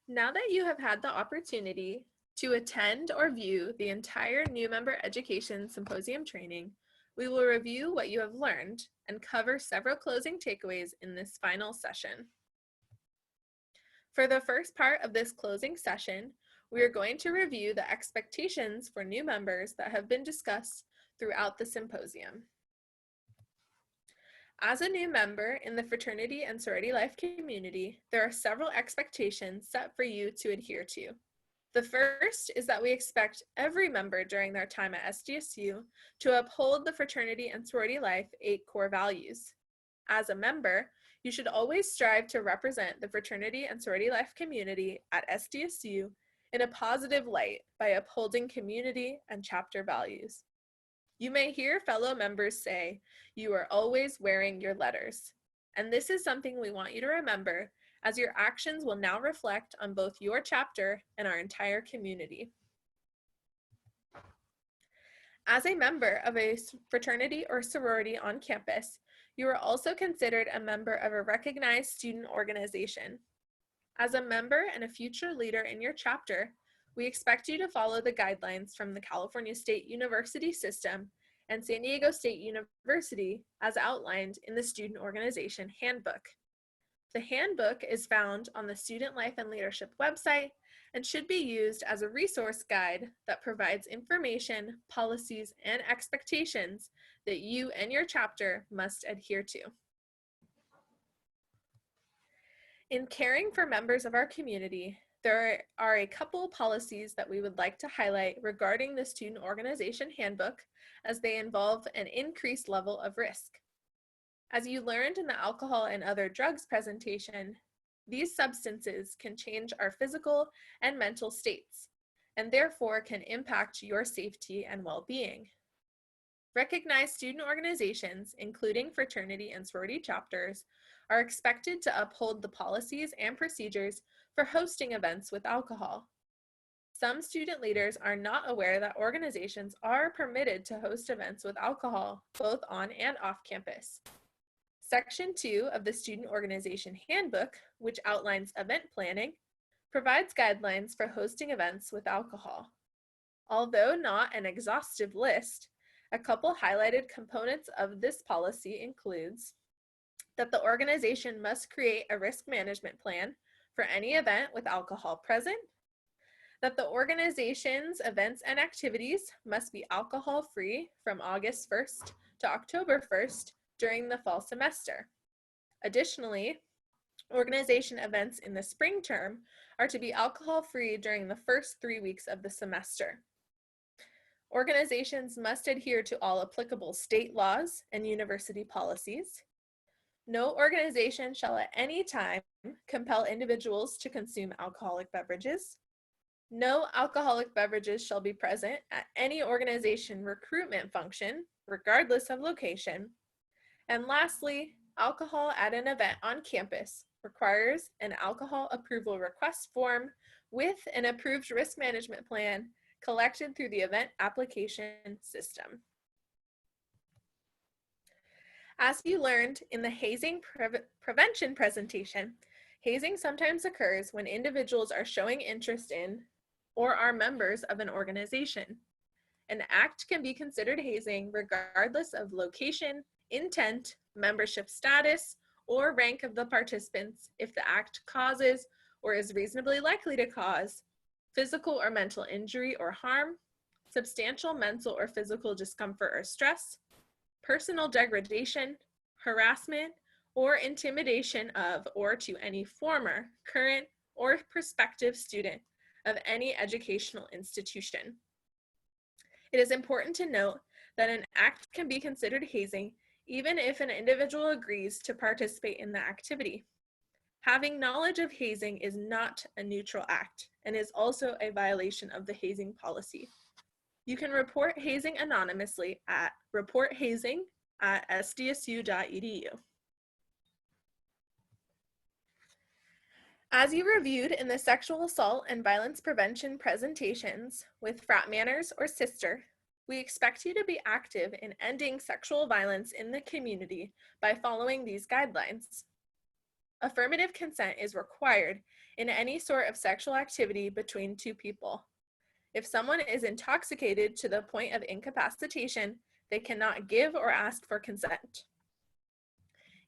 Now that you have had the opportunity to attend or view the entire New Member Education Symposium training, we will review what you have learned and cover several closing takeaways in this final session. For the first part of this closing session, we are going to review the expectations for new members that have been discussed throughout the symposium. As a new member in the fraternity and sorority life community, there are several expectations set for you to adhere to. The first is that we expect every member during their time at SDSU to uphold the fraternity and sorority life 8 core values. As a member, you should always strive to represent the fraternity and sorority life community at SDSU in a positive light by upholding community and chapter values. You may hear fellow members say, "You are always wearing your letters." And this is something we want you to remember, as your actions will now reflect on both your chapter and our entire community. As a member of a fraternity or sorority on campus, you are also considered a member of a recognized student organization. As a member and a future leader in your chapter, we expect you to follow the guidelines from the California State University System and San Diego State University as outlined in the Student Organization Handbook. The handbook is found on the Student Life and Leadership website and should be used as a resource guide that provides information, policies, and expectations that you and your chapter must adhere to. In caring for members of our community, there are a couple policies that we would like to highlight regarding the Student Organization Handbook, as they involve an increased level of risk. As you learned in the alcohol and other drugs presentation, these substances can change our physical and mental states, and therefore can impact your safety and well-being. Recognized student organizations, including fraternity and sorority chapters, are expected to uphold the policies and procedures for hosting events with alcohol. Some student leaders are not aware that organizations are permitted to host events with alcohol, both on and off campus. Section 2 of the Student Organization Handbook, which outlines event planning, provides guidelines for hosting events with alcohol. Although not an exhaustive list, a couple highlighted components of this policy includes that the organization must create a risk management plan for any event with alcohol present, that the organization's events and activities must be alcohol-free from August 1st to October 1st during the fall semester. Additionally, organization events in the spring term are to be alcohol-free during the first 3 weeks of the semester. Organizations must adhere to all applicable state laws and university policies. No organization shall at any time compel individuals to consume alcoholic beverages. No alcoholic beverages shall be present at any organization recruitment function, regardless of location. And lastly, alcohol at an event on campus requires an alcohol approval request form with an approved risk management plan collected through the event application system. As you learned in the hazing prevention presentation, hazing sometimes occurs when individuals are showing interest in or are members of an organization. An act can be considered hazing regardless of location, intent, membership status, or rank of the participants if the act causes or is reasonably likely to cause physical or mental injury or harm, substantial mental or physical discomfort or stress, personal degradation, harassment, or intimidation of or to any former, current, or prospective student of any educational institution. It is important to note that an act can be considered hazing even if an individual agrees to participate in the activity. Having knowledge of hazing is not a neutral act and is also a violation of the hazing policy. You can report hazing anonymously at reporthazing@sdsu.edu. As you reviewed in the sexual assault and violence prevention presentations with Frat Manners or Sister, we expect you to be active in ending sexual violence in the community by following these guidelines. affirmative consent is required in any sort of sexual activity between two people. If someone is intoxicated to the point of incapacitation, they cannot give or ask for consent.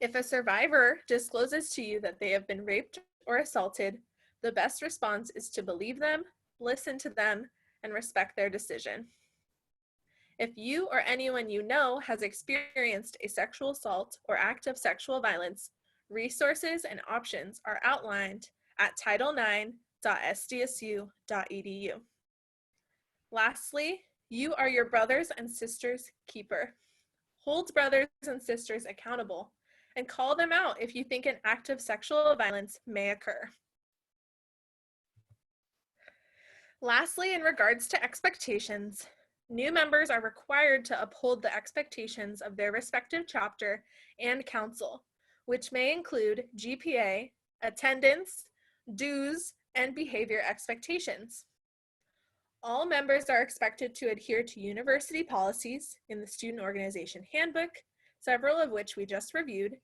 If a survivor discloses to you that they have been raped or assaulted, the best response is to believe them, listen to them, and respect their decision. If you or anyone you know has experienced a sexual assault or act of sexual violence, resources and options are outlined at title9.sdsu.edu. Lastly, you are your brothers and sisters' keeper. Hold brothers and sisters accountable and call them out if you think an act of sexual violence may occur. Lastly, in regards to expectations, new members are required to uphold the expectations of their respective chapter and council, which may include GPA, attendance, dues, and behavior expectations. All members are expected to adhere to university policies in the Student Organization Handbook, several of which we just reviewed,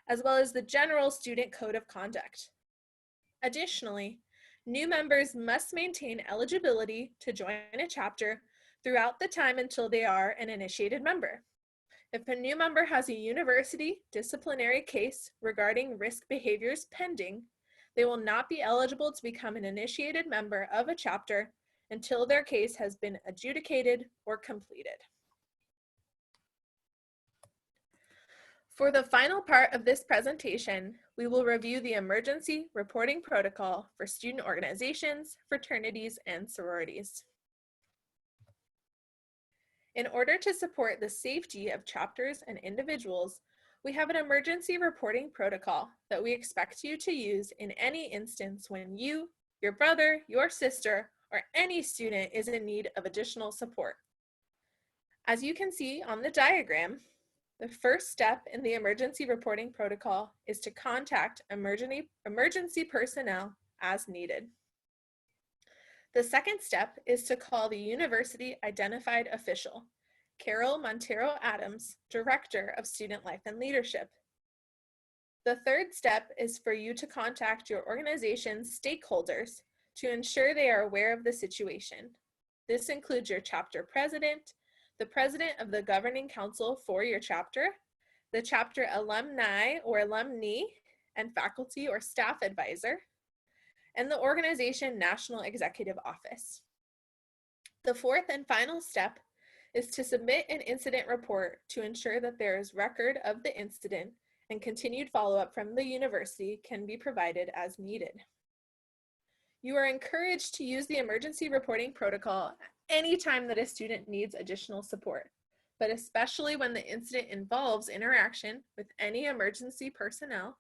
as well as the General Student Code of Conduct. Additionally, new members must maintain eligibility to join a chapter throughout the time until they are an initiated member. If a new member has a university disciplinary case regarding risk behaviors pending, they will not be eligible to become an initiated member of a chapter until their case has been adjudicated or completed. For the final part of this presentation, we will review the emergency reporting protocol for student organizations, fraternities, and sororities. In order to support the safety of chapters and individuals, we have an emergency reporting protocol that we expect you to use in any instance when you, your brother, your sister, or any student is in need of additional support. As you can see on the diagram, the first step in the emergency reporting protocol is to contact emergency personnel as needed. The second step is to call the university identified official, Carol Montero Adams, Director of Student Life and Leadership. The third step is for you to contact your organization's stakeholders to ensure they are aware of the situation. This includes your chapter president, the president of the governing council for your chapter, the chapter alumni or alumni, and faculty or staff advisor, and the organization national executive office. The fourth and final step is to submit an incident report to ensure that there is record of the incident and continued follow-up from the university can be provided as needed. You are encouraged to use the emergency reporting protocol anytime that a student needs additional support, but especially when the incident involves interaction with any emergency personnel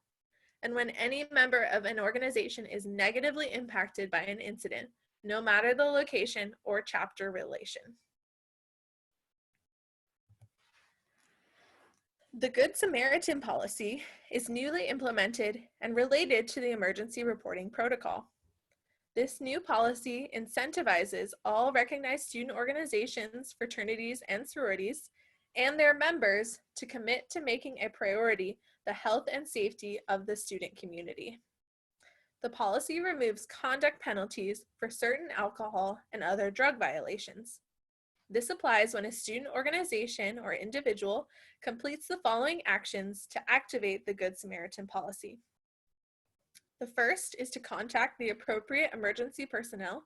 and when any member of an organization is negatively impacted by an incident, no matter the location or chapter relation. The Good Samaritan policy is newly implemented and related to the emergency reporting protocol. This new policy incentivizes all recognized student organizations, fraternities, and sororities, and their members to commit to making a priority the health and safety of the student community. The policy removes conduct penalties for certain alcohol and other drug violations. This applies when a student organization or individual completes the following actions to activate the Good Samaritan policy. The first is to contact the appropriate emergency personnel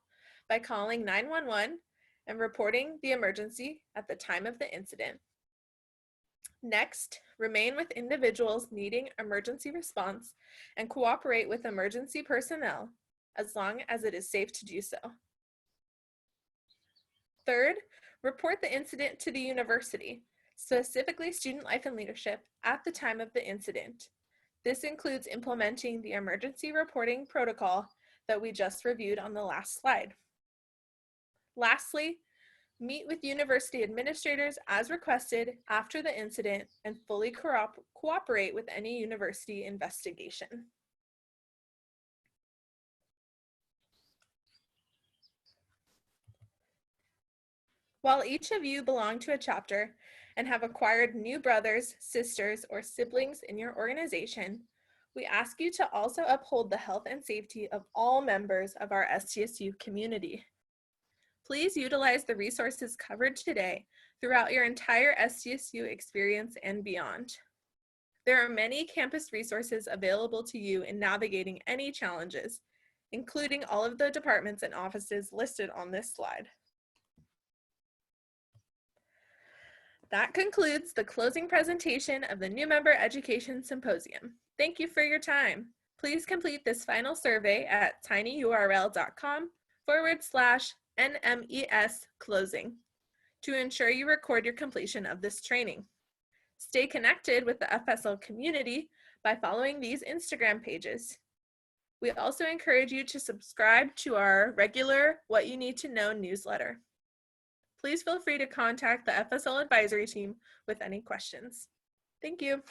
by calling 911 and reporting the emergency at the time of the incident. Next, remain with individuals needing emergency response and cooperate with emergency personnel as long as it is safe to do so. Third, report the incident to the university, specifically Student Life and Leadership, at the time of the incident. This includes implementing the emergency reporting protocol that we just reviewed on the last slide. Lastly, meet with university administrators as requested after the incident and fully cooperate with any university investigation. While each of you belong to a chapter and have acquired new brothers, sisters, or siblings in your organization, We ask you to also uphold the health and safety of all members of our STSU community. Please utilize the resources covered today throughout your entire STSU experience and beyond. There are many campus resources available to you in navigating any challenges, including all of the departments and offices listed on this slide. That concludes the closing presentation of the New Member Education Symposium. Thank you for your time. Please complete this final survey at tinyurl.com/NMES closing to ensure you record your completion of this training. Stay connected with the FSL community by following these Instagram pages. We also encourage you to subscribe to our regular What You Need to Know newsletter. Please feel free to contact the FSL advisory team with any questions. Thank you.